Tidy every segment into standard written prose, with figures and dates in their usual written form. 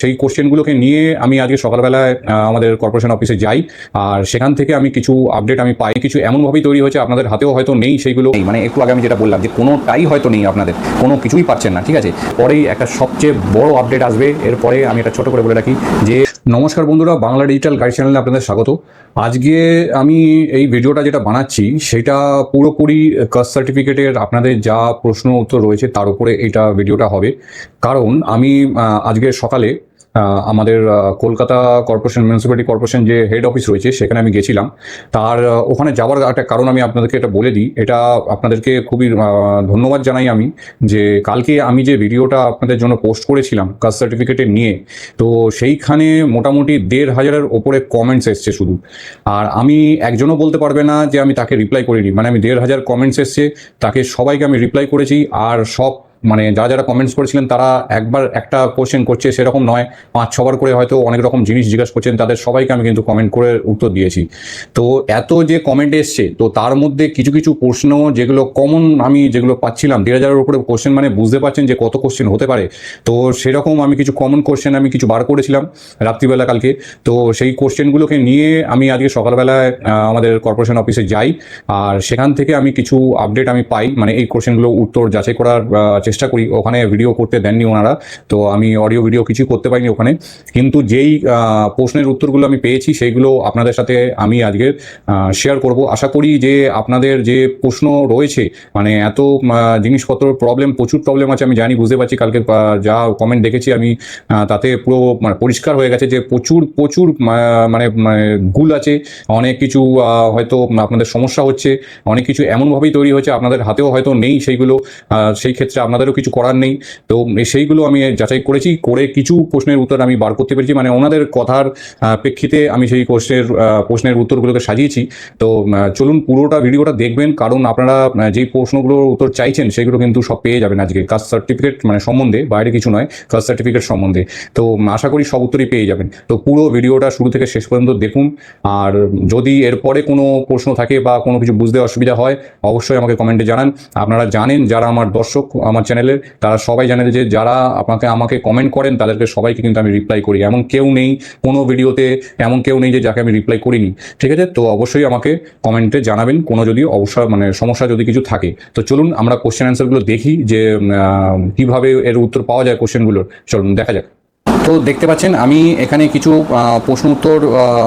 সেই কোশ্চেনগুলোকে নিয়ে আমি আজকে সকালবেলায় আমাদের কর্পোরেশন অফিসে যাই, আর সেখান থেকে আমি কিছু আপডেট আমি পাই। কিছু এমনভাবেই তৈরি হয়েছে আপনাদের হাতেও হয়তো নেই সেইগুলো, মানে একটু আগে আমি যেটা বললাম যে কোনোটাই হয়তো নেই, আপনাদের কোনো কিছুই পাচ্ছেন না, ঠিক আছে। পরেই একটা সবচেয়ে বড় আপডেট আসবে, এরপরে আমি এটা ছোট করে বলে রাখি যে নমস্কার বন্ধুরা, বাংলা ডিজিটাল গাইড চ্যানেলে আপনাদের স্বাগত। আজকে আমি এই ভিডিওটা যেটা বানাচ্ছি সেটা পুরোপুরি কাস্ট সার্টিফিকেটের আপনাদের যা প্রশ্ন উত্তর রয়েছে তার উপরে এটা ভিডিওটা হবে। কারণ আমি আজকে সকালে আমাদের কলকাতা কর্পোরেশন, মিউনিসিপ্যালিটি কর্পোরেশন যে হেড অফিস রয়েছে সেখানে আমি গেছিলাম। তার ওখানে যাওয়ার একটা কারণ আমি আপনাদেরকে এটা বলে দিই। এটা আপনাদেরকে খুবই ধন্যবাদ জানাই আমি, যে কালকে আমি যে ভিডিওটা আপনাদের জন্য পোস্ট করেছিলাম কাস্ট সার্টিফিকেটের নিয়ে, তো সেইখানে মোটামুটি 1,500-এর ওপরে কমেন্টস এসছে শুধু। আর আমি একজনও বলতে পারবে না যে আমি তাকে রিপ্লাই করিনি, মানে আমি 1,500 কমেন্টস এসছে, তাকে সবাইকে আমি রিপ্লাই করেছি। আর সব মানে যারা যারা কমেন্টস করেছিলেন তারা একবার একটা কোশ্চেন করছে সেরকম নয়, 5-6বার করে হয়তো অনেক রকম জিনিস জিজ্ঞাসা করছেন, তাদের সবাইকে আমি কিন্তু কমেন্ট করে উত্তর দিয়েছি। তো এত যে কমেন্ট এসছে, তো তার মধ্যে কিছু কিছু প্রশ্ন যেগুলো কমন আমি যেগুলো পাচ্ছিলাম, 1,500-এর উপরে কোশ্চেন, মানে বুঝতে পারছেন যে কত কোশ্চেন হতে পারে। তো সেরকম আমি কিছু কমন কোশ্চেন আমি কিছু বার করেছিলাম রাত্রিবেলা কালকে। তো সেই কোশ্চেনগুলোকে নিয়ে আমি আজকে সকালবেলায় আমাদের কর্পোরেশন অফিসে যাই, আর সেখান থেকে আমি কিছু আপডেট আমি পাই, মানে এই কোশ্চেনগুলো উত্তর যাচাই করার চেষ্টা করি। ওখানে ভিডিও করতে দেননি ওনারা, তো আমি অডিও ভিডিও কিছু করতে পারিনি ওখানে। কিন্তু যেই প্রশ্নের উত্তরগুলো আমি পেয়েছি সেইগুলো আপনাদের সাথে আমি আজকে শেয়ার করব। আশা করি যে আপনাদের যে প্রশ্ন রয়েছে, মানে এত জিনিসপত্র প্রবলেম, প্রচুর প্রবলেম আছে আমি জানি, বুঝতে পারছি। কালকে যা কমেন্ট দেখেছি আমি, তাতে পুরো মানে পরিষ্কার হয়ে গেছে যে প্রচুর প্রচুর মানে ভুল আছে, অনেক কিছু হয়তো আপনাদের সমস্যা হচ্ছে, অনেক কিছু এমনভাবেই তৈরি হয়েছে আপনাদের হাতেও হয়তো নেই সেইগুলো। সেই ক্ষেত্রে আপনাদেরও কিছু করার নেই। তো সেইগুলো আমি যাচাই করেছি, করে কিছু প্রশ্নের উত্তর আমি বার করতে পেরেছি, মানে ওনাদের কথার প্রেক্ষিতে আমি সেই প্রশ্নের উত্তরগুলোকে সাজিয়েছি। তো চলুন পুরোটা ভিডিওটা দেখবেন, কারণ আপনারা যেই প্রশ্নগুলোর উত্তর চাইছেন সেগুলো কিন্তু সব পেয়ে যাবেন আজকে কাস্ট সার্টিফিকেট মানে সম্বন্ধে, বাইরে কিছু নয়, কাস্ট সার্টিফিকেট সম্বন্ধে। তো আশা করি সব উত্তরই পেয়ে যাবেন। তো পুরো ভিডিওটা শুরু থেকে শেষ পর্যন্ত দেখুন। আর যদি এরপরে কোনো প্রশ্ন থাকে বা কোনো কিছু বুঝতে অসুবিধা হয়, অবশ্যই আমাকে কমেন্টে জানান। আপনারা জানেন, যারা আমার দর্শক আমার চ্যানেলের, তারা সবাই জানেন যে যারা আমাকে কমেন্ট করেন তাদেরকে সবাইকে কিন্তু আমি রিপ্লাই করি। এমন কেউ নেই কোনো ভিডিওতে, এমন কেউ নেই যে যাকে আমি রিপ্লাই করিনি, ঠিক আছে। তো অবশ্যই আমাকে কমেন্টে জানাবেন কোনো যদি অবশ্যই মানে সমস্যা যদি কিছু থাকে। তো চলুন আমরা কোশ্চেন অ্যান্সারগুলো দেখি যে কিভাবে এর উত্তর পাওয়া যায় কোশ্চেনগুলোর। চলুন দেখা যাক। তো দেখতে পাচ্ছেন আমি এখানে কিছু প্রশ্ন উত্তর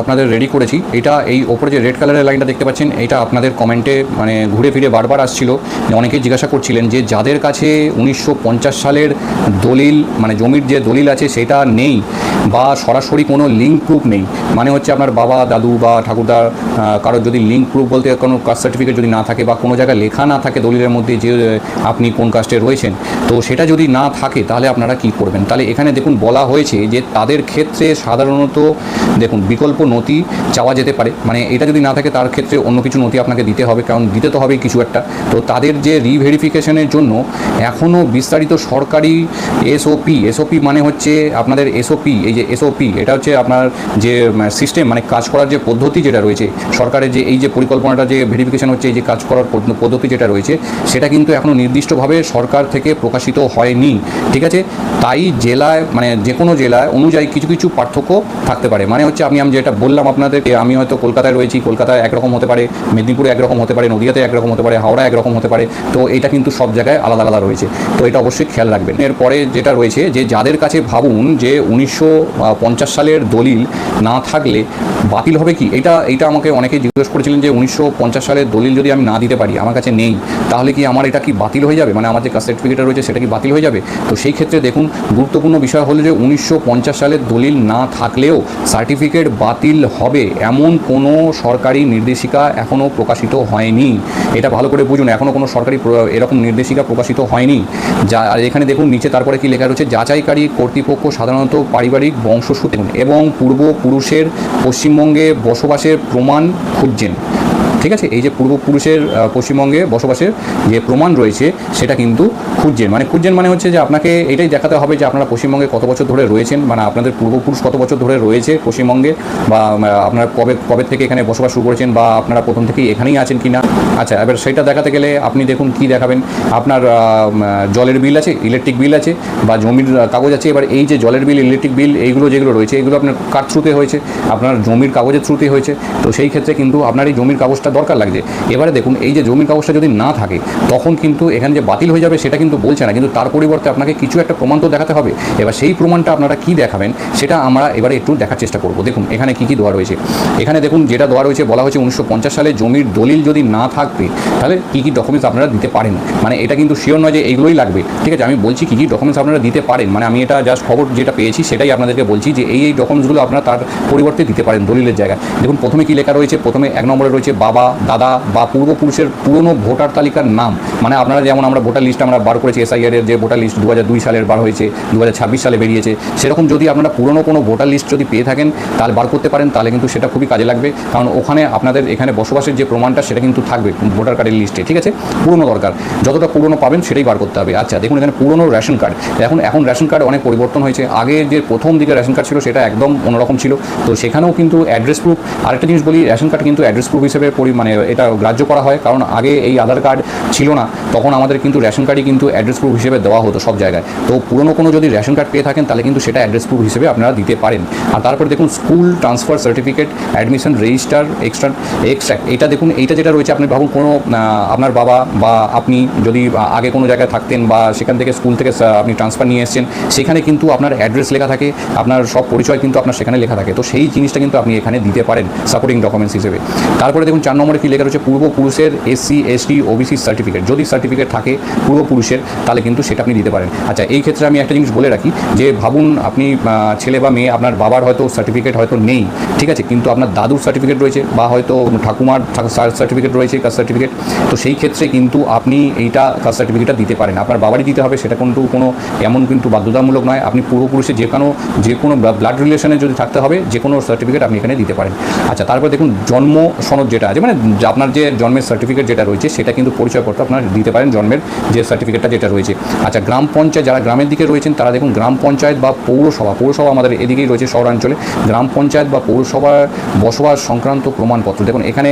আপনাদের রেডি করেছি। এটা এই ওপরে যে রেড কালারের লাইনটা দেখতে পাচ্ছেন, এটা আপনাদের কমেন্টে মানে ঘুরে ফিরে বারবার আসছিল। অনেকেই জিজ্ঞাসা করছিলেন যে যাদের কাছে 1950 সালের দলিল, মানে জমির যে দলিল আছে সেটা নেই, বা সরাসরি কোনো লিঙ্ক প্রুফ নেই, মানে হচ্ছে আপনার বাবা, দাদু বা ঠাকুরদা কারোর যদি লিঙ্ক প্রুফ বলতে কোনো কাস্ট সার্টিফিকেট যদি না থাকে, বা কোনো জায়গায় লেখা না থাকে দলিলের মধ্যে যে আপনি কোন কাস্টে রয়েছেন, তো সেটা যদি না থাকে তাহলে আপনারা কি করবেন। তাহলে এখানে দেখুন বলা হয়েছে যে তাদের ক্ষেত্রে সাধারণত দেখুন বিকল্প নথি চাওয়া যেতে পারে, মানে এটা যদি না থাকে তার ক্ষেত্রে অন্য কিছু নথি আপনাকে দিতে হবে, কারণ দিতে তো হবেই কিছু একটা। তো তাদের যে রিভেরিফিকেশনের জন্য এখনও বিস্তারিত সরকারি এসওপি মানে হচ্ছে আপনাদের এসওপি, এই যে এসওপি এটা হচ্ছে আপনার যে সিস্টেম, মানে কাজ করার যে পদ্ধতি যেটা রয়েছে সরকারের, যে এই যে পরিকল্পনাটা যে ভেরিফিকেশন হচ্ছে, এই যে কাজ করার পদ্ধতি যেটা রয়েছে, সেটা কিন্তু এখনও নির্দিষ্টভাবে সরকার থেকে প্রকাশিত হয়নি, ঠিক আছে। তাই জেলায়, মানে যে কোনো জেলায় অনুযায়ী কিছু কিছু পার্থক্য থাকতে পারে। মানে হচ্ছে আমি যেটা বললাম আপনাদেরকে, আমি হয়তো কলকাতায় রয়েছি, কলকাতায় একরকম হতে পারে, মেদিনীপুরে একরকম হতে পারে, নদিয়াতে একরকম হতে পারে, হাওড়া একরকম হতে পারে। তো এটা কিন্তু সব জায়গায় আলাদা আলাদা রয়েছে, তো এটা অবশ্যই খেয়াল রাখবেন। এরপরে যেটা রয়েছে যে যাদের কাছে ভাবুন যে 1950 সালের দলিল না থাকলে বাতিল হবে কি, এটা আমাকে অনেকে জিজ্ঞেস করেছিলেন যে 1950 সালের দলিল যদি আমি না দিতে পারি, আমার কাছে নেই, তাহলে কি আমার এটা কি বাতিল হয়ে যাবে, মানে আমার যে কাস্ট সার্টিফিকেটটা রয়েছে সেটা কি বাতিল হয়ে যাবে। তো সেই ক্ষেত্রে দেখুন গুরুত্বপূর্ণ বিষয় হলো যে 1950 সালের দলিল না থাকলেও সার্টিফিকেট বাতিল হবে এমন কোনো সরকারি নির্দেশিকা এখনও প্রকাশিত হয়নি। এটা ভালো করে বুঝুন, এখনও কোনো সরকারি এরকম নির্দেশিকা প্রকাশিত হয়নি। যা এখানে দেখুন নিচে তারপরে কি লেখা রয়েছে, যাচাইকারী কর্তৃপক্ষ সাধারণত পারিবারিক বংশসূত্র এবং পূর্বপুরুষের পশ্চিমবঙ্গে বসবাসের প্রমাণ খুঁজছেন। ঠিক আছে, এই যে পূর্বপুরুষের পশ্চিমবঙ্গে বসবাসের যে প্রমাণ রয়েছে সেটা কিন্তু খুঁজছেন, মানে হচ্ছে যে আপনাকে এটাই দেখাতে হবে যে আপনারা পশ্চিমবঙ্গে কত বছর ধরে রয়েছেন, মানে আপনাদের পূর্বপুরুষ কত বছর ধরে রয়েছে পশ্চিমবঙ্গে, বা আপনারা কবে থেকে এখানে বসবাস শুরু করেছেন, বা আপনারা প্রথম থেকেই এখানেই আছেন কি না। আচ্ছা, এবার সেটা দেখাতে গেলে আপনি দেখুন কি দেখাবেন, আপনার জলের বিল আছে, ইলেকট্রিক বিল আছে, বা জমির কাগজ আছে। এবার এই যে জলের বিল, ইলেকট্রিক বিল এইগুলো যেগুলো রয়েছে এগুলো আপনার কার থ্রুতে হয়েছে, আপনার জমির কাগজের থ্রুতে হয়েছে। তো সেই ক্ষেত্রে কিন্তু আপনার এই জমির কাগজটা দরকার লাগছে। এবারে দেখুন, এই যে জমির কাগজটা যদি না থাকে তখন কিন্তু এখানে যে বাতিল হয়ে যাবে সেটা কিন্তু বলছে না, কিন্তু তার পরিবর্তে আপনাকে কিছু একটা প্রমাণ তো দেখাতে হবে। এবার সেই প্রমাণটা আপনারা কি দেখাবেন সেটা আমরা এবারে একটু দেখার চেষ্টা করব। দেখুন এখানে কি দেওয়া রয়েছে, এখানে দেখুন যেটা দেওয়া রয়েছে, বলা হয়েছে 1950 সালে জমির দলিল যদি না থাকবে তাহলে কী কী ডকুমেন্টস আপনারা দিতে পারেন। মানে এটা কিন্তু শিওর নয় যে এইগুলোই লাগবে, ঠিক আছে। আমি বলছি কী কী ডকুমেন্টস আপনারা দিতে পারেন, মানে আমি এটা জাস্ট খবর যেটা পেয়েছি সেটাই আপনাদেরকে বলছি যে এই ডকুমেন্টসগুলো আপনারা তার পরিবর্তে দিতে পারেন দলিলের জায়গায়। দেখুন প্রথমে কি লেখা রয়েছে, প্রথমে 1 নম্বরে রয়েছে বাবা, দাদা বা পূর্বপুরুষের পুরনো ভোটার তালিকার নাম। মানে আপনারা যেমন আমরা ভোটার লিস্ট আমরা বার করেছি, SIR এর যে ভোটার লিস্ট 2002 সালের বার হয়েছে, 2026 সালে বেরিয়েছে, সেরকম যদি আপনারা পুরনো কোনো ভোটার লিস্ট যদি পেয়ে থাকেন তাহলে বার করতে পারেন, তাহলে কিন্তু সেটা খুবই কাজে লাগবে। কারণ ওখানে আপনাদের এখানে বসবাসের যে প্রমাণটা সেটা কিন্তু থাকবে ভোটার কার্ডের লিস্টে, ঠিক আছে। পুরনো দরকার, যতটা পুরনো পাবেন সেটাই বার করতে হবে। আচ্ছা দেখুন এখানে পুরনো রেশন কার্ড, এখন রেশন কার্ড অনেক পরিবর্তন হয়েছে। আগে যে প্রথম দিকে রেশন কার্ড ছিল সেটা একদম অন্যরকম ছিল, তো সেখানেও কিন্তু অ্যাড্রেস প্রুফ, আরেকটা জিনিস বলি, রেশন কার্ড কিন্তু অ্যাড্রেস প্রুফ হিসেবে মানে এটা গ্রাহ্য করা হয়। কারণ আগে এই আধার কার্ড ছিল না, তখন আমাদের কিন্তু রেশন কার্ডই কিন্তু অ্যাড্রেস প্রুফ হিসেবে দেওয়া হতো সব জায়গায়। তো পুরনো কোনো যদি রেশন কার্ড পেয়ে থাকেন তাহলে কিন্তু সেটা অ্যাড্রেস প্রুফ হিসেবে আপনারা দিতে পারেন। আর তারপর দেখুন school transfer certificate, admission register, extract. এটা দেখুন, এইটা যেটা রয়েছে, আপনি ভাবুন কোনো আপনার বাবা বা আপনি যদি আগে কোনো জায়গায় থাকতেন বা সেখান থেকে স্কুল থেকে আপনি ট্রান্সফার নিয়ে এসেছেন, সেখানে কিন্তু আপনার অ্যাড্রেস লেখা থাকে, আপনার সব পরিচয় কিন্তু আপনার সেখানে লেখা থাকে। তো সেই জিনিসটা কিন্তু আপনি এখানে দিতে পারেন সাপোর্টিং ডকুমেন্টস হিসেবে। তারপরে দেখুন 4 নম্বরে কি লেখা রয়েছে, পূর্বপুরুষের SC ST OBC সার্টিফিকেট। যদি সার্টিফিকেট থাকে পূর্বপুরুষের তাহলে কিন্তু সেটা আপনি দিতে পারেন। আচ্ছা এই ক্ষেত্রে আমি একটা জিনিস বলে রাখি যে ভাবুন আপনি ছেলে বা মেয়ে, আপনার বাবার হয়তো সার্টিফিকেট হয়তো নেই, ঠিক আছে, কিন্তু আপনার দাদুর সার্টিফিকেট রয়েছে বা হয়তো ঠাকুমার সার্টিফিকেট রয়েছে, কাস্ট সার্টিফিকেট। তো সেই ক্ষেত্রে কিন্তু আপনি এইটা কাস্ট সার্টিফিকেটটা দিতে পারেন, আপনার বাবারই দিতে হবে, সেটা কিন্তু কোনো এমন কিন্তু বাধ্যতামূলক নয়। আপনি পূর্বপুরুষের যে কোনো ব্লাড রিলেশনে যদি থাকতে হবে যে কোনো সার্টিফিকেট আপনি এখানে দিতে পারেন। আচ্ছা তারপর দেখুন জন্ম সনদ যেটা আছে, মানে আপনার যে জন্মের সার্টিফিকেট যেটা রয়েছে সেটা কিন্তু পরিচয়পত্র আপনার দিতে পারেন, জন্মের যে সার্টিফিকেটটা যেটা রয়েছে। আচ্ছা গ্রাম পঞ্চায়েত, যারা গ্রামের দিকে রয়েছেন তারা দেখুন গ্রাম পঞ্চায়েত বা পৌরসভা আমাদের এদিকেই রয়েছে শহরাঞ্চলে, গ্রাম পঞ্চায়েত বা পৌরসভার বসবাস সংক্রান্ত প্রমাণপত্র। দেখুন এখানে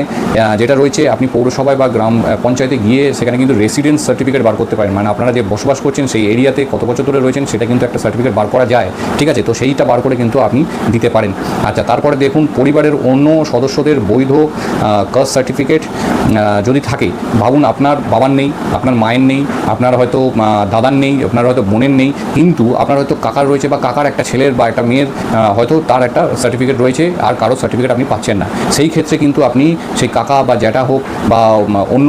যেটা রয়েছে, আপনি পৌরসভায় বা গ্রাম পঞ্চায়েতে গিয়ে সেখানে কিন্তু রেসিডেন্স সার্টিফিকেট বার করতে পারেন, মানে আপনারা যে বসবাস করছেন সেই এরিয়াতে কত বছর ধরে রয়েছেন সেটা কিন্তু একটা সার্টিফিকেট বার করা যায়, ঠিক আছে। তো সেইটা বার করে কিন্তু আপনি দিতে পারেন। আচ্ছা তারপরে দেখুন পরিবারের অন্য সদস্যদের বৈধ কাস্ট সার্টিফিকেট যদি থাকে, ভাবুন আপনার বাবার নেই, আপনার মায়ের নেই, আপনার হয়তো দাদার নেই, আপনার হয়তো বোনের নেই, কিন্তু আপনার হয়তো কাকার রয়েছে বা কাকার একটা ছেলের বা একটা মেয়ের হয়তো তার একটা সার্টিফিকেট রয়েছে, আর কারো সার্টিফিকেট আপনি পাচ্ছেন না। সেই ক্ষেত্রে কিন্তু আপনি সেই কাকা বা জ্যাঠা হোক বা অন্য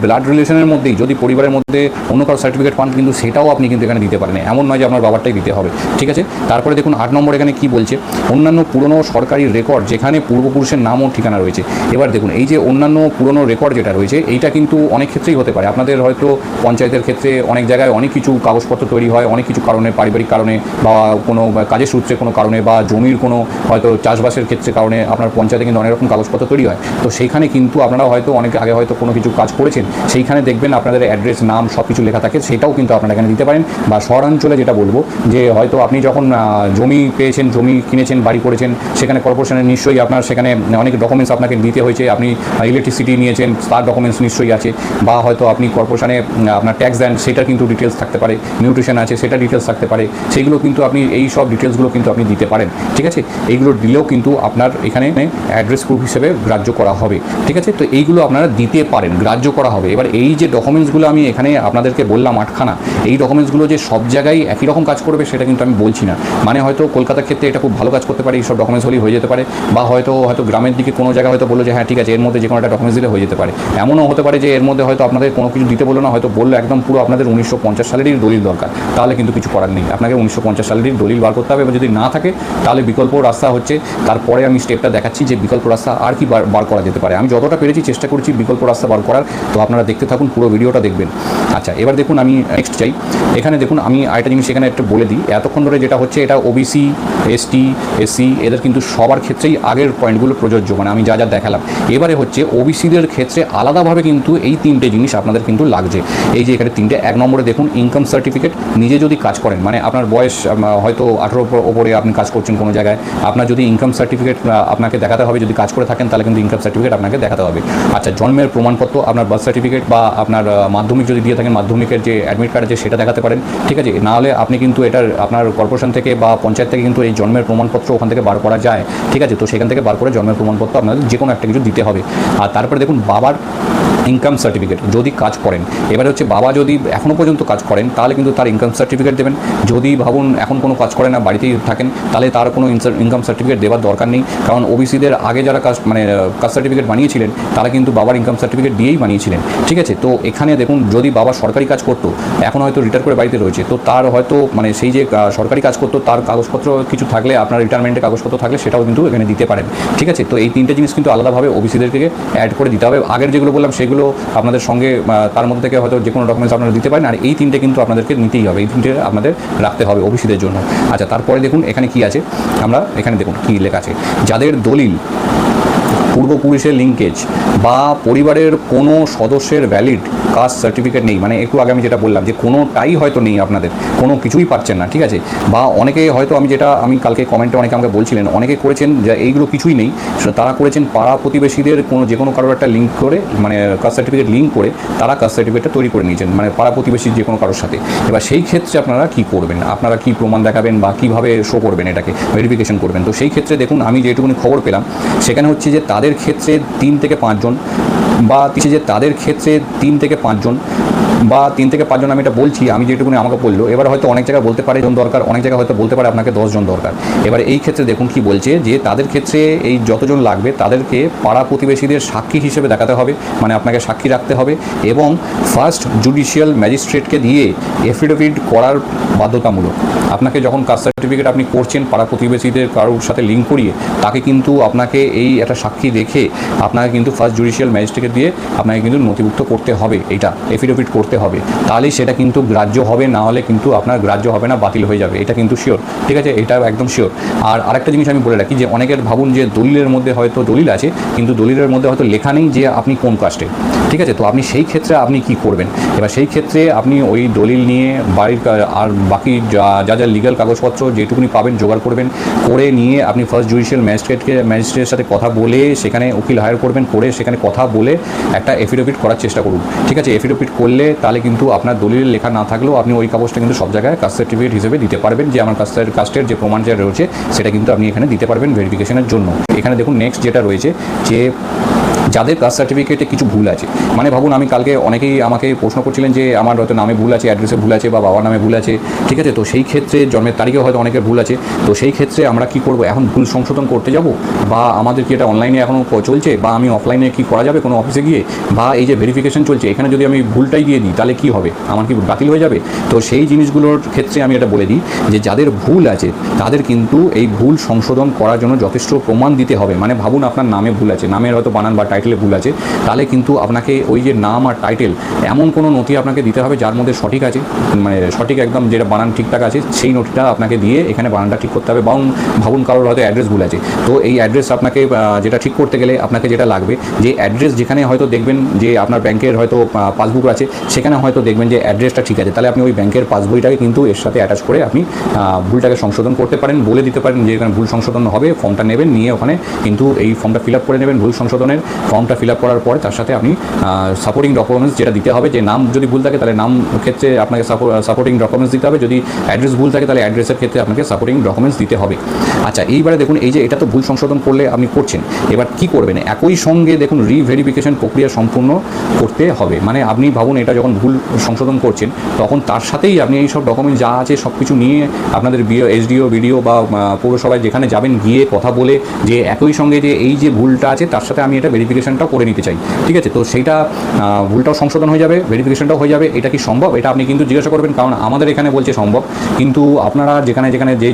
ব্লাড রিলেশনের মধ্যেই যদি পরিবারের মধ্যে অন্য কারো সার্টিফিকেট পান কিন্তু সেটাও আপনি কিন্তু এখানে দিতে পারেন, এমন নয় যে আপনার বাবারটাই দিতে হবে, ঠিক আছে। তারপরে দেখুন 8 নম্বর এখানে কি বলছে, অন্যান্য পুরনো সরকারি রেকর্ড যেখানে পূর্বপুরুষের নাম ও ঠিকানা রয়েছে। এবার দেখুন এই যে অন্যান্য পুরনো রেকর্ড যেটা রয়েছে এইটা কিন্তু অনেক ক্ষেত্রেই হতে পারে, আপনাদের হয়তো পঞ্চায়েতের ক্ষেত্রে অনেক জায়গায় অনেক কিছু কাগজপত্র তৈরি হয়, অনেক কিছু কারণে, পারিবারিক কারণে বা কোনো কাজের সূত্রে কোনো কারণে বা জমির কোনো হয়তো চাষবাসের ক্ষেত্রে কারণে আপনার পঞ্চায়েতে কিন্তু অনেক রকম কাগজপত্র তৈরি হয়। তো সেইখানে কিন্তু আপনারা হয়তো অনেক আগে হয়তো কোনো কিছু কাজ করেছেন, সেইখানে দেখবেন আপনাদের অ্যাড্রেস, নাম সব কিছু লেখা থাকে, সেটাও কিন্তু আপনারা এখানে দিতে পারেন। বা শহরাঞ্চলে যেটা বলবো যে হয়তো আপনি যখন জমি পেয়েছেন, জমি কিনেছেন, বাড়ি করেছেন, সেখানে কর্পোরেশনের নিশ্চয়ই আপনার সেখানে অনেক ডকুমেন্টস আপনাকে দিতে হয়েছে, আপনি ইলেকট্রিসিটি নিয়েছেন তার ডকুমেন্টস নিশ্চয়ই আছে, বা হয়তো আপনি কর্পোরেশনে আপনার ট্যাক্স দেন সেটার কিন্তু ডিটেলস থাকতে পারে, নিউট্রিশন আছে সেটা ডিটেলস থাকতে পারে, সেইগুলো কিন্তু আপনি এই সব ডিটেলসগুলো কিন্তু আপনি দিতে পারেন, ঠিক আছে। এইগুলো দিলেও কিন্তু আপনার এখানে অ্যাড্রেস প্রুফ হিসেবে গ্রাহ্য করা হবে, ঠিক আছে। তো এইগুলো আপনারা দিতে পারেন, গ্রাহ্য করা হবে। এবার এই যে ডকুমেন্টসগুলো আমি এখানে আপনাদেরকে বললাম 8খানা, এই ডকুমেন্টসগুলো যে সব জায়গায় একই রকম কাজ করবে সেটা কিন্তু আমি বলছি না। মানে হয়তো কলকাতার ক্ষেত্রে এটা খুব ভালো কাজ করতে পারে, এই সব ডকুমেন্টস হলেই হয়ে যেতে পারে, বা হয়তো গ্রামের দিকে কোনো জায়গায় হয়তো বললো যে হ্যাঁ ঠিক আছে এর মধ্যে যে কোনো একটা ডকুমেন্টস দিলে হয়ে যেতে পারে। এমনও হতে পারে যে এর মধ্যে হয়তো আপনাদের কোনো কিছু দিতে বললো না, হয়তো বললো একদম পুরো আপনাদের 1950 সালেরই দলিল দরকার, তাহলে কিন্তু কিছু করার নেই, আপনাকে 1950 সালেরই দলিল বার করতে হবে। এবং যদি না থাকে তাহলে বিকল্প রাস্তা হচ্ছে, তারপরে আমি স্টেপটা দেখাচ্ছি যে বিকল্প রাস্তা আর কি বার করা যেতে পারে। আমি যতটা পেরেছি চেষ্টা করছি বিকল্প রাস্তা বার করার, তো আপনারা দেখতে থাকুন, পুরো ভিডিওটা দেখবেন। আচ্ছা এবার দেখুন আমি নেক্সট চাই, এখানে দেখুন আমি আরেকটা জিনিস এখানে একটু বলে দিই, এতক্ষণ ধরে যেটা হচ্ছে এটা OBC ST SC এদের কিন্তু সবার ক্ষেত্রেই আগের পয়েন্টগুলো প্রযোজ্য, মানে আমি যা যা দেখালাম। এবারে হচ্ছে OBCদের ক্ষেত্রে আলাদাভাবে কিন্তু এই তিনটে জিনিস আপনাদের কিন্তু লাগছে। এই যে এখানে তিনটে, 1 নম্বরে দেখুন ইনকাম সার্টিফিকেট। নিজে যদি কাজ করেন, মানে আপনার বয়স হয়তো 18 ওপরে আপনি কাজ করছেন কোনো জায়গায়, আপনার যদি ইনকাম সার্টিফিকেট আপনাকে দেখাতে হবে, যদি কাজ করে থাকেন তাহলে কিন্তু ইনকাম সার্টিফিকেট আপনাকে দেখাতে হবে। আচ্ছা, জন্মের প্রমাণপত্র, আপনার বার্থ সার্টিফিকেট বা আপনার মাধ্যমিক যদি দিয়ে থাকেন মাধ্যমিকের যে অ্যাডমিট কার্ড আছে সেটা দেখাতে পারেন, ঠিক আছে। না হলে আপনি কিন্তু এটার আপনার কর্পোরেশন থেকে বা পঞ্চায়েত থেকে কিন্তু এই জন্মের প্রমাণপত্র ওখান থেকে বার করা যায়, ঠিক আছে। তো সেখান থেকে বার করে জন্মের প্রমাণপত্র আপনাদের যে কোনো একটা কিছু দিতে হবে। আর তারপরে দেখুন বাবার ইনকাম সার্টিফিকেট, যদি কাজ করেন। এবারে হচ্ছে বাবা যদি এখনও পর্যন্ত কাজ করেন তাহলে কিন্তু তার ইনকাম সার্টিফিকেট দেবেন। যদি ভাবুন এখন কোনো কাজ করেন না, বাড়িতেই থাকেন, তাহলে তার কোনো ইনকাম সার্টিফিকেট দেওয়ার দরকার নেই। কারণ ওবিসিদের আগে যারা কাস্ট সার্টিফিকেট বানিয়েছিলেন তারা কিন্তু বাবার ইনকাম সার্টিফিকেট দিয়েই বানিয়েছিলেন, ঠিক আছে। তো এখানে দেখুন যদি বাবা সরকারি কাজ করতো, এখন হয়তো রিটায়ার করে বাড়িতে রয়েছে, তো তার হয়তো সেই যে সরকারি কাজ করতো তার কাগজপত্র কিছু থাকলে, আপনার রিটায়ারমেন্টের কাগজপত্র থাকলে সেটাও কিন্তু এখানে দিতে পারেন, ঠিক আছে। তো এই তিনটে জিনিস কিন্তু আলাদাভাবে ওবিসিদেরকে অ্যাড করে দিতে হবে। আগের যেগুলো বললাম সেগুলো আপনাদের সঙ্গে তার মধ্যে থেকে হয়তো যে কোনো ডকুমেন্টস আপনারা দিতে পারেন, আর এই তিনটে কিন্তু আপনাদেরকে নিতেই হবে, এই তিনটে আপনাদের রাখতে হবে ওবিসিদের জন্য। আচ্ছা, তারপরে দেখুন এখানে কি আছে, আমরা এখানে দেখুন কি লেখা আছে। যাদের দলিল, পূর্বপুরুষের লিঙ্কেজ বা পরিবারের কোনো সদস্যের ভ্যালিড কাস্ট সার্টিফিকেট নেই, মানে একটু আগে আমি যেটা বললাম যে কোনোটাই হয়তো নেই, আপনাদের কোনো কিছুই পাচ্ছেন না, ঠিক আছে। বা অনেকে হয়তো আমি কালকে কমেন্টে অনেকে আমাকে বলছিলেন, অনেকে করেছেন যে এইগুলো কিছুই নেই, তারা করেছেন পাড়া প্রতিবেশীদের যে কোনো কারোর একটা লিঙ্ক করে, কাস্ট সার্টিফিকেট লিঙ্ক করে তারা কাস্ট সার্টিফিকেটটা তৈরি করে নিয়েছেন, পাড়া প্রতিবেশী যে কোনো কারোর সাথে। এবার সেই ক্ষেত্রে আপনারা কি করবেন, আপনারা কি প্রমাণ দেখাবেন বা কীভাবে শো করবেন, এটাকে ভেরিফিকেশন করবেন। তো সেই ক্ষেত্রে দেখুন আমি যেটুকুনি খবর পেলাম সেখানে হচ্ছে যে তাদের ক্ষেত্রে 3 থেকে 5 জন বা তাদের ক্ষেত্রে 3 থেকে 5 জন বা 3 থেকে 5 জন, আমি এটা বলছি আমি যেটুকুনি আমাকে বললো। এবার হয়তো অনেক জায়গায় বলতে পারে জন দরকার, অনেক জায়গায় হয়তো বলতে পারে আপনাকে 10 জন দরকার। এবার এই ক্ষেত্রে দেখুন কি বলছে যে তাদের ক্ষেত্রে এই যতজন লাগবে তাদেরকে পাড়া প্রতিবেশীদের সাক্ষী হিসেবে দেখাতে হবে, আপনাকে সাক্ষী রাখতে হবে, এবং ফার্স্ট জুডিশিয়াল ম্যাজিস্ট্রেটকে দিয়ে এফিডেভিট করার বাধ্যতামূলক। আপনাকে যখন কাস্ট সার্টিফিকেট আপনি করছেন পাড়া প্রতিবেশীদের কারোর সাথে লিঙ্ক করিয়ে, তাকে কিন্তু আপনাকে এই একটা সাক্ষী রেখে আপনাকে কিন্তু ফার্স্ট জুডিশিয়াল ম্যাজিস্ট্রেটকে দিয়ে আপনাকে কিন্তু নথিভুক্ত করতে হবে, এইটা এফিডেভিট করতে হবে, তাহলেই সেটা কিন্তু গ্রাহ্য হবে, না হলে কিন্তু আপনার গ্রাহ্য হবে না, বাতিল হয়ে যাবে, এটা কিন্তু শিওর, ঠিক আছে, এটা একদম শিওর। আর আরেকটা জিনিস আমি বলে রাখি যে অনেকের ভাবুন যে দলিলের মধ্যে হয়তো দলিল আছে কিন্তু দলিলের মধ্যে হয়তো লেখা নেই যে আপনি কোন কাস্টে, ঠিক আছে। তো আপনি সেই ক্ষেত্রে আপনি কি করবেন, এবার সেই ক্ষেত্রে আপনি ওই দলিল নিয়ে বাড়ির আর বাকি যা লিগ্যাল কাগজপত্র যেটুকুনি পাবেন জোগাড় করবেন, করে নিয়ে আপনি ফার্স্ট জুডিশিয়াল ম্যাজিস্ট্রেটের সাথে কথা বলে, সেখানে উকিল হায়ার করবেন, করে সেখানে কথা বলে একটা এফিডেভিট করার চেষ্টা করুন, ঠিক আছে। এফিডেভিট করলে তাহলে কিন্তু আপনার দলিল লেখা না থাকলেও আপনি ওই কাগজটা কিন্তু সব জায়গায় কাস্ট সার্টিফিকেট হিসেবে দিতে পারবেন, যে আমার কাস্টের যে প্রমাণ যা রয়েছে সেটা কিন্তু আপনি এখানে দিতে পারবেন ভেরিফিকেশনের জন্য। এখানে দেখুন নেক্সট যেটা রয়েছে যে যাদের কাস্ট সার্টিফিকেটে কিছু ভুল আছে, ভাবুন আমি কালকে অনেকেই আমাকে প্রশ্ন করছিলেন যে আমার হয়তো নামে ভুল আছে, অ্যাড্রেসে ভুল আছে, বা বাবার নামে ভুল আছে, ঠিক আছে। তো সেই ক্ষেত্রে জন্মের তারিখে হয়তো অনেকের ভুল আছে, তো সেই ক্ষেত্রে আমরা কি করব, এখন ভুল সংশোধন করতে যাব, বা আমাদের কি এটা অনলাইনে এখনও চলছে, বা আমি অফলাইনে কি করা যাবে কোনো অফিসে গিয়ে, বা এই যে ভেরিফিকেশন চলছে এখানে যদি আমি ভুলটাই দিয়ে দিই তাহলে কি হবে, আমার কি বাতিল হয়ে যাবে। তো সেই জিনিসগুলোর ক্ষেত্রে আমি এটা বলে দিই যে যাদের ভুল আছে তাদের কিন্তু এই ভুল সংশোধন করার জন্য যথেষ্ট প্রমাণ দিতে হবে। ভাবুন আপনার নামে ভুল আছে, নামের হয়তো বানান বা টাইটেলে ভুল আছে, তাহলে কিন্তু আপনাকে ওই যে নাম আর টাইটেল এমন কোনো নথি আপনাকে দিতে হবে যার মধ্যে সঠিক আছে, সঠিক একদম যেটা বানান ঠিকঠাক আছে, সেই নথিটা আপনাকে দিয়ে এখানে বানানটা ঠিক করতে হবে। ভাবুন কারোর হয়তো অ্যাড্রেস ভুল আছে, তো এই অ্যাড্রেস আপনাকে যেটা ঠিক করতে গেলে আপনাকে যেটা লাগবে যে অ্যাড্রেস যেখানে হয়তো দেখবেন যে আপনার ব্যাংকের হয়তো পাসবুক আছে, সেখানে হয়তো দেখবেন যে অ্যাড্রেসটা ঠিক আছে, তাহলে আপনি ওই ব্যাংকের পাসবইটাকে কিন্তু এর সাথে অ্যাটাচ করে আপনি ভুলটাকে সংশোধন করতে পারেন, বলে দিতে পারেন যে এখানে ভুল সংশোধন হবে, ফর্মটা নেবেন, নিয়ে ওখানে কিন্তু এই ফর্মটা ফিল আপ করে নেবেন। ভুল সংশোধনের ফর্মটা ফিল আপ করার পরে তার সাথে আপনি সাপোর্টিং ডকুমেন্টস যেটা দিতে হবে, যে নাম যদি ভুল থাকে তাহলে নাম ক্ষেত্রে আপনাকে সাপোর্টিং ডকুমেন্টস দিতে হবে, যদি অ্যাড্রেস ভুল থাকে তাহলে অ্যাড্রেসের ক্ষেত্রে আপনাকে সাপোর্টিং ডকুমেন্টস দিতে হবে। আচ্ছা, এইবারে দেখুন এই যে এটা তো ভুল সংশোধন করলে আপনি করছেন, এবার কি করবেন, একই সঙ্গে দেখুন রিভেরিফিকেশন প্রক্রিয়া সম্পূর্ণ করতে হবে। আপনি ভাবুন এটা যখন ভুল সংশোধন করছেন তখন তার সাথেই আপনি এই সব ডকুমেন্ট যা আছে সব কিছু নিয়ে আপনাদের এসডিও বিডিও বা পৌরসভায় যেখানে যাবেন গিয়ে কথা বলে যে একই সঙ্গে যে এই যে ভুলটা আছে তার সাথে আমি এটা ভেরিফিকেশনটাও করে নিতে চাই, ঠিক আছে। তো সেইটা ভুলটাও সংশোধন হয়ে যাবে, ভেরিফিকেশনটাও হয়ে যাবে। এটা কি সম্ভব, এটা আপনি কিন্তু জিজ্ঞাসা করবেন, কারণ আমাদের এখানে বলছে সম্ভব, কিন্তু আপনারা যেখানে যে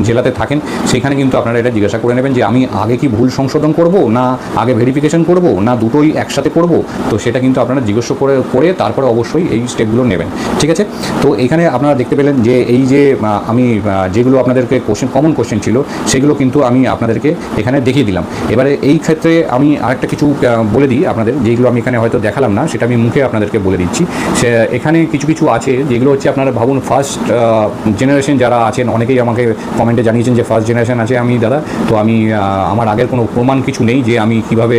জেলাতে থাকেন সেখানে কিন্তু আপনারা এটা জিজ্ঞাসা করে নেবেন যে আমি আগে কি ভুল সংশোধন করব, না আগে ভেরিফিকেশন করব, না দুটোই একসাথে করব। তো সেটা কিন্তু আপনারা জিজ্ঞাসা করে তারপরে অবশ্যই এই স্টেপগুলো নেবেন, ঠিক আছে। তো এখানে আপনারা দেখতে পেলেন যে এই যে আমি যেগুলো আপনাদেরকে কমন কোশ্চেন ছিল সেগুলো কিন্তু আমি আপনাদেরকে এখানে দেখিয়ে দিলাম। এবারে এই ক্ষেত্রে আমি আরেকটা কিছু কিছু বলে দিই আপনাদের, যেগুলো আমি এখানে হয়তো দেখালাম না, সেটা আমি মুখে আপনাদেরকে বলে দিচ্ছি। সে এখানে কিছু কিছু আছে যেগুলো হচ্ছে আপনারা ভাবুন ফার্স্ট জেনারেশন যারা আছেন, অনেকেই আমাকে কমেন্টে জানিয়েছেন যে ফার্স্ট জেনারেশন আছে আমি দাদা, তো আমি আমার আগের কোনো প্রমাণ কিছু নেই যে আমি কিভাবে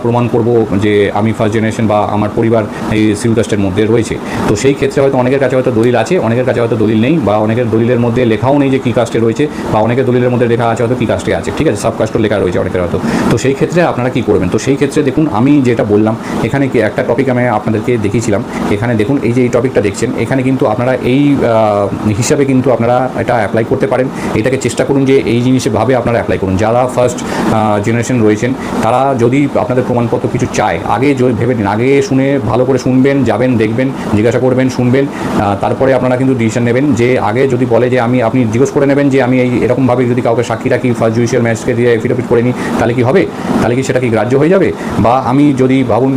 প্রমাণ করব যে আমি ফার্স্ট জেনারেশন বা আমার পরিবার এই শিডিউল কাস্টের মধ্যে রয়েছে। তো সেই ক্ষেত্রে হয়তো অনেকের কাছে হয়তো দলিল আছে, অনেকের কাছে হয়তো দলিল নেই, বা অনেকের দলিলের মধ্যে লেখাও নেই যে কী কাস্টে রয়েছে, বা অনেকের দলিলের মধ্যে লেখা আছে হয়তো কী কাস্টে আছে, ঠিক আছে, সাব কাস্টও লেখা রয়েছে অনেকের হয়তো। তো সেই ক্ষেত্রে আপনারা কী করবেন? তো সেই ক্ষেত্রে দেখুন আমি যেটা বললাম, এখানে কি একটা টপিক আমি আপনাদেরকে দেখিয়েছিলাম, এখানে দেখুন এই যে এই টপিকটা দেখছেন, এখানে কিন্তু আপনারা এই হিসাবে কিন্তু আপনারা এটা অ্যাপ্লাই করতে পারেন। এটাকে চেষ্টা করুন যে এই জিনিসভাবে আপনারা অ্যাপ্লাই করুন। যারা ফার্স্ট জেনারেশন রয়েছেন তারা যদি আপনাদের প্রমাণপত্র কিছু চায়, আগে ভেবে নিন, আগে শুনে ভালো করে শুনবেন, যাবেন, দেখবেন, জিজ্ঞাসা করবেন, শুনবেন, তারপরে আপনারা কিন্তু ডিসিশন নেবেন। যে আগে যদি বলে যে আপনি জিজ্ঞেস করে নেবেন যে আমি এই এরকমভাবে যদি কাউকে সাক্ষী রাখি, ফার্স্ট জুডিশিয়াল ম্যাজিস্ট্রেটকে দিয়ে এফিডেভিট করে নিই, তাহলে কি হবে? তাহলে কি সেটা কি গ্রাহ্য হয়ে যাবে? বা আমি যদি ভাবুন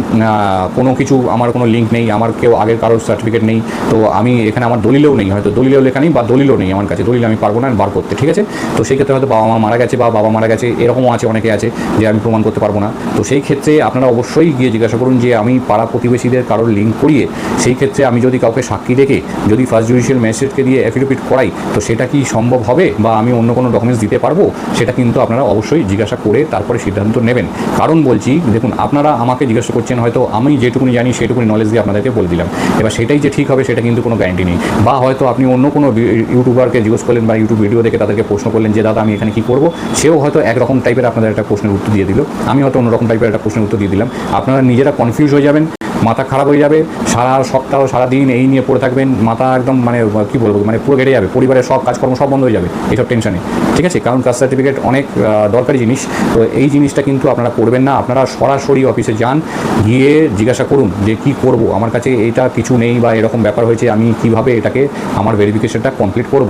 কোনো কিছু আমার কোনো লিঙ্ক নেই, আমার কেউ আগের কারোর সার্টিফিকেট নেই, তো আমি এখানে আমার দলিলেও নেই, হয়তো দলিলেও লেখা নেই বা দলিলও নেই আমার কাছে, দলিল আমি পারবো না বার করতে, ঠিক আছে? তো সেই ক্ষেত্রে হয়তো বাবা মা মারা গেছে বা বাবা মারা গেছে, এরকমও আছে, অনেকে আছে যে আমি প্রমাণ করতে পারবো না। তো সেই ক্ষেত্রে আপনারা অবশ্যই গিয়ে জিজ্ঞাসা করুন যে আমি পাড়া প্রতিবেশীদের কারোর লিঙ্ক করিয়ে, সেই ক্ষেত্রে আমি যদি কাউকে সাক্ষী রেখে যদি ফার্স্ট জুডিশিয়াল ম্যাজিস্ট্রেটকে দিয়ে এফিডেভিট করাই, তো সেটা কি সম্ভব হবে বা আমি অন্য কোনো ডকুমেন্টস দিতে পারবো? সেটা কিন্তু আপনারা অবশ্যই জিজ্ঞাসা করে তারপরে সিদ্ধান্ত নেবেন। কারণ বলছি দেখুন, আপনারা আমাকে জিজ্ঞাসা করছেন, হয়তো আমি যেটুকুনি জানি সেটুকুনি নলেজ দিয়ে আপনাদেরকে বলে দিলাম, এবার সেটাই যে ঠিক হবে সেটা কিন্তু কোনো গ্যারান্টি নেই। বা হয়তো আপনি অন্য কোনো ইউটিউবারকে জিজ্ঞেস করলেন বা ইউটিউব ভিডিও দেখে তাদেরকে প্রশ্ন করলেন যে দাদা আমি এখানে কী করবো, সেও হয়তো একরকম টাইপের আপনাদের একটা প্রশ্নের উত্তর দিয়ে দিল, আমি হয়তো অন্যরকম টাইপের একটা প্রশ্নের উত্তর দিয়ে দিলাম। আপনারা নিজেরা কনফিউজ হয়ে যাবেন, মাথা খারাপ হয়ে যাবে, সারা সপ্তাহ সারাদিন এই নিয়ে পড়ে থাকবেন, মাথা একদম মানে কী বলবো, মানে পুরো কেটে যাবে, পরিবারের সব কাজকর্ম সব বন্ধ হয়ে যাবে এইসব টেনশনে, ঠিক আছে? কারণ কাস্ট সার্টিফিকেট অনেক দরকারি জিনিস। তো এই জিনিসটা কিন্তু আপনারা করবেন না, আপনারা সরাসরি অফিসে যান, গিয়ে জিজ্ঞাসা করুন যে কী করব, আমার কাছে এইটা কিছু নেই বা এরকম ব্যাপার হয়েছে, আমি কীভাবে এটাকে আমার ভেরিফিকেশনটা কমপ্লিট করব।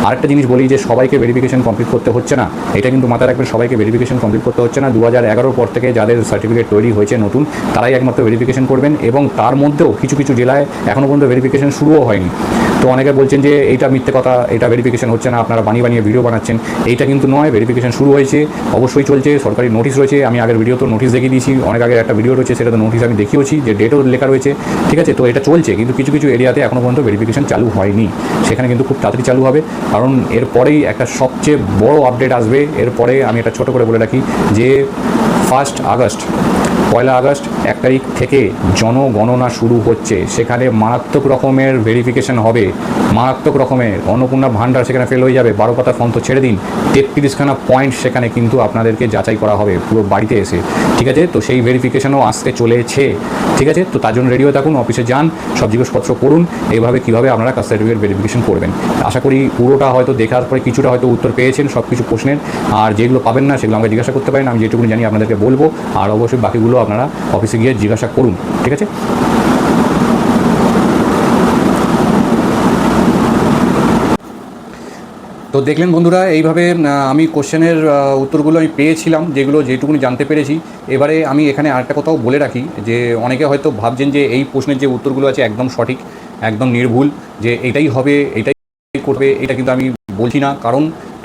আরেকটা জিনিস বলি যে সবাইকে ভেরিফিকেশন কমপ্লিট করতে হচ্ছে না, এটা কিন্তু মাথায় রাখবেন, সবাইকে ভেরিফিকেশন কমপ্লিট করতে হচ্ছে না। 2011 পর থেকে যাদের সার্টিফিকেট তৈরি হয়েছে নতুন, তারাই একমাত্র ভেরিফিকেশন করবেন, এবং তার মধ্যেও কিছু কিছু জেলায় এখনও পর্যন্ত ভেরিফিকেশন শুরুও হয়নি। তো অনেকে বলছেন যে এইটা মিথ্যে কথা, এটা ভেরিফিকেশন হচ্ছে না, আপনারা বানিয়ে বানিয়ে ভিডিও বানাচ্ছেন, এইটা কিন্তু নয়, ভেরিফিকেশন শুরু হয়েছে, অবশ্যই চলছে, সরকারি নোটিশ রয়েছে, আমি আগের ভিডিও তো নোটিশ দেখিয়ে দিয়েছি, অনেক আগের একটা ভিডিও রয়েছে সেটা তো নোটিশ আমি দেখিয়েছি, যে ডেটও লেখা রয়েছে, ঠিক আছে? তো এটা চলছে, কিন্তু কিছু কিছু এরিয়াতে এখনও পর্যন্ত ভেরিফিকেশন চালু হয়নি, সেখানে কিন্তু খুব তাড়াতাড়ি চালু হবে। কারণ এরপরেই একটা সবচেয়ে বড় আপডেট আসবে, এরপরে আমি এটা ছোটো করে বলে রাখি যে 1 আগস্ট 1 আগস্ট 1 তারিখ থেকে জনগণনা শুরু হচ্ছে, সেখানে মারাত্মক রকমের ভেরিফিকেশন হবে, মারাত্মক রকমের। অন্নপূর্ণা ভান্ডার সেখানে ফেল হয়ে যাবে, 12 পাতা ফর্ম তো ছেড়ে দিন, 33খানা পয়েন্ট সেখানে কিন্তু আপনাদেরকে যাচাই করা হবে পুরো বাড়িতে এসে, ঠিক আছে? তো সেই ভেরিফিকেশনও আসতে চলেছে, ঠিক আছে? তো তার জন্য রেডি হয়ে থাকুন, অফিসে যান, সব জিজ্ঞাসপত্র করুন, এইভাবে কীভাবে আপনারা কাস্ট সার্টিফিকেট ভেরিফিকেশন করবেন। আশা করি পুরোটা হয়তো দেখার পরে কিছুটা হয়তো উত্তর পেয়েছেন সব কিছু প্রশ্নের, আর যেগুলো পাবেন না সেগুলো আমাকে জিজ্ঞাসা করতে পারেন, আমি যেটুকুনি জানি আপনাদেরকে বলবো, আর অবশ্যই বাকিগুলো আপনারা অফিসে গিয়ে জিজ্ঞাসা করুন, ঠিক আছে? তো দেখলেন বন্ধুরা, এইভাবে আমি কোশ্চেনের উত্তরগুলো আমি পেয়েছিলাম, যেটুকুনি জানতে পেরেছি। এবারে আমি এখানে আরেকটা কথাও বলে রাখি যে অনেকে হয়তো ভাবছেন যে এই প্রশ্নের যে উত্তরগুলো আছে একদম সঠিক, একদম নির্ভুল, যে এটাই হবে, এটাই করবে, এটা কিন্তু আমি বলছি না।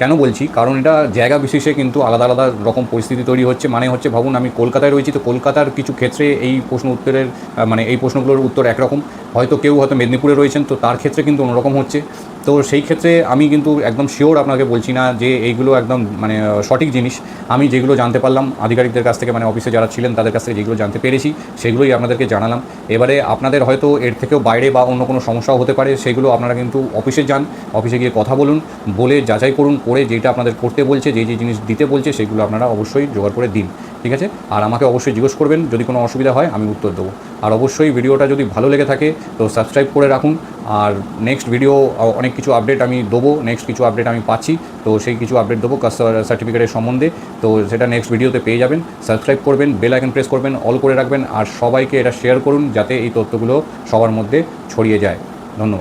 কেন বলছি? কারণ এটা জায়গা বিশেষে কিন্তু আলাদা আলাদা রকম পরিস্থিতি তৈরি হচ্ছে। মানে হচ্ছে ভাবুন আমি কলকাতায় রয়েছি, তো কলকাতার কিছু ক্ষেত্রে এই এই প্রশ্নগুলোর উত্তর একরকম, হয়তো কেউ হয়তো মেদিনীপুরে রয়েছেন, তো তার ক্ষেত্রে কিন্তু অন্যরকম হচ্ছে। তো সেই ক্ষেত্রে আমি কিন্তু একদম শিওর আপনাকে বলছি না যে এইগুলো একদম সঠিক জিনিস। আমি যেগুলো জানতে পারলাম আধিকারিকদের কাছ থেকে, অফিসে যারা ছিলেন তাদের কাছ থেকে যেগুলো জানতে পেরেছি সেগুলোই আপনাদেরকে জানালাম। এবারে আপনাদের হয়তো এর থেকেও বাইরে বা অন্য কোনো সমস্যাও হতে পারে, সেগুলো আপনারা কিন্তু অফিসে যান, অফিসে গিয়ে কথা বলুন, বলে যাচাই করুন, করে যেটা আপনাদের করতে বলছে, যে জিনিস দিতে বলছে সেগুলো আপনারা অবশ্যই জোগাড় করে দিন, ঠিক আছে? আর আমাকে অবশ্যই জিজ্ঞেস করবেন, যদি কোনো অসুবিধা হয় আমি উত্তর দেবো। আর অবশ্যই ভিডিওটা যদি ভালো লেগে থাকে তো সাবস্ক্রাইব করে রাখুন। আর নেক্সট ভিডিও অনেক কিছু আপডেট আমি দেবো, নেক্সট কিছু আপডেট আমি পাচ্ছি, তো সেই কিছু আপডেট দেবো কাস্ট সার্টিফিকেটের সম্বন্ধে, তো সেটা নেক্সট ভিডিওতে পেয়ে যাবেন। সাবস্ক্রাইব করবেন, বেল আইকন প্রেস করবেন, অল করে রাখবেন, আর সবাইকে এটা শেয়ার করুন যাতে এই তথ্যগুলো সবার মধ্যে ছড়িয়ে যায়। ধন্যবাদ।